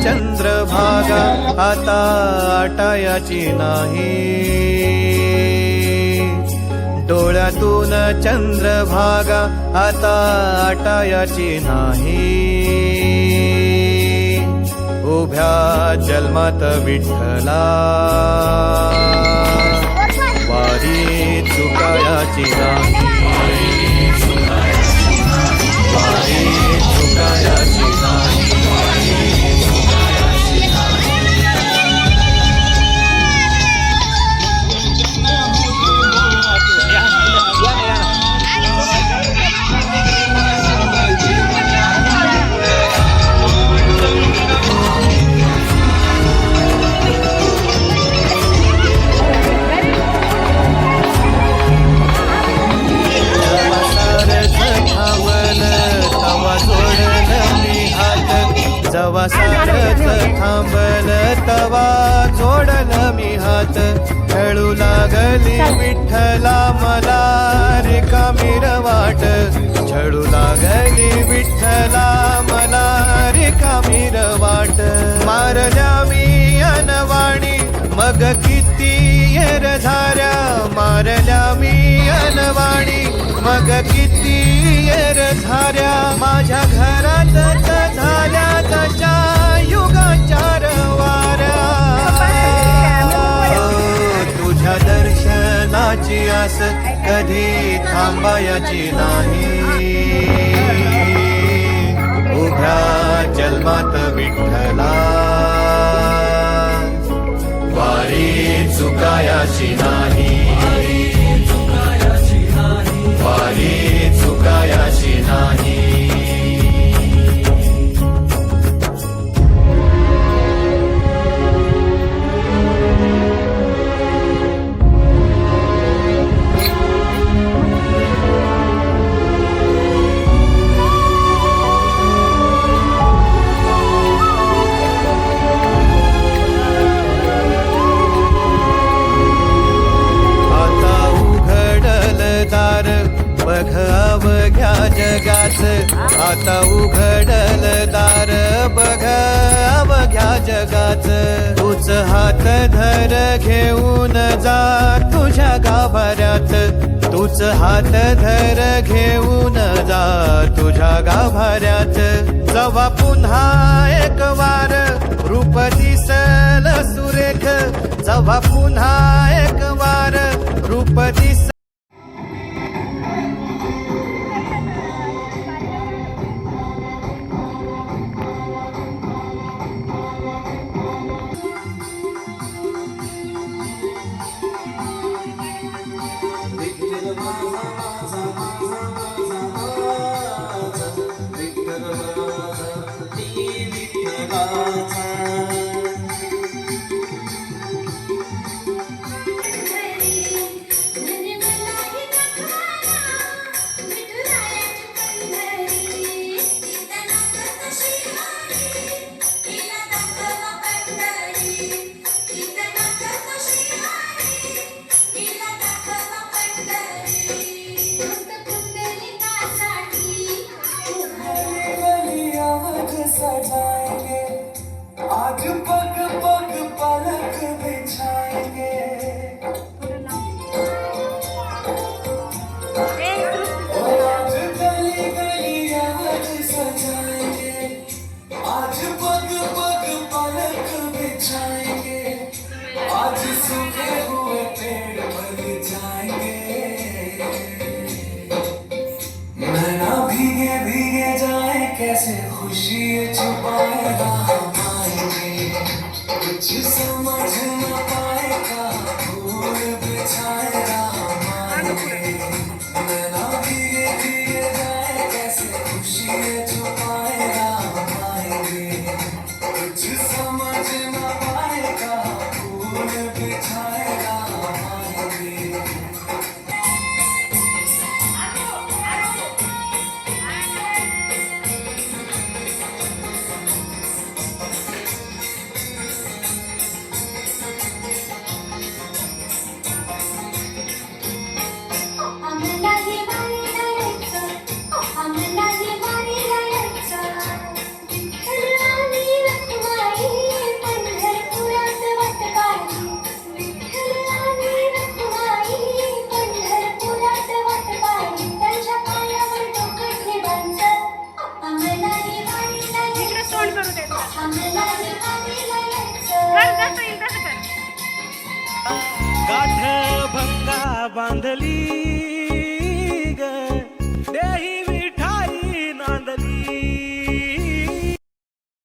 चंद्रभागा आता आटायाची नाही, डोळ्यातून चंद्रभागा आता आटायाची नाही. उभ्या जन्मात विठ्ठला वारी चुकायाची नाही, वारी चुकायाची नाही. जवा सारथ थांबल तवा जोडल मी हात, खेळू लागली विठ्ठला मला रिकामी वाट, छळू लागली विठ्ठला मला रिकामी वाट. मारल्या मी अनवाणी मग किती येर झाऱ्या, मारल्या मी अनवाणी मग किती येर झाऱ्या. माझ्या घरात झाल्या तशा युगाचार वाऱ्या, तुझ्या दर्शनाची आस कधी थांबायची नाही. उभ्या जन्मात विठ्ठला वारी चुकायाची नाही, वारी चुकायाची नाही. बघ अवघ्या जगाच आता उघडल दार, बघ अवघ्या जगाच. तूच हात धर घेऊन जा तुझ्या गाभाऱ्यात, तूच हात धर घेऊन जा तुझ्या गाभाऱ्यात. जवा पुन्हा एक वार रूप दिसल सुरेख, जवा पुन्हा एक वार रूप दिस. आज पग पग पलक बिछाएंगे, आज गली गली याद सजाएंगे, आज पग पग पलक बिछाएंगे, आज सूखे हुए पेड़ भर जाएंगे. नैना भीगे भीगे जाए कैसे खुशी छुपाएगा, कुछ समझ न पाएगा फूल बिछाएगा मांगे. नैना भीगे भीगे जाए कैसे खुशी छुपाएगा मांगे, कुछ समझ न पाएगा फूल बिछाएगा मांगे. करू दे कर जसं येईल तसं कर. गाठ भंगा बांधली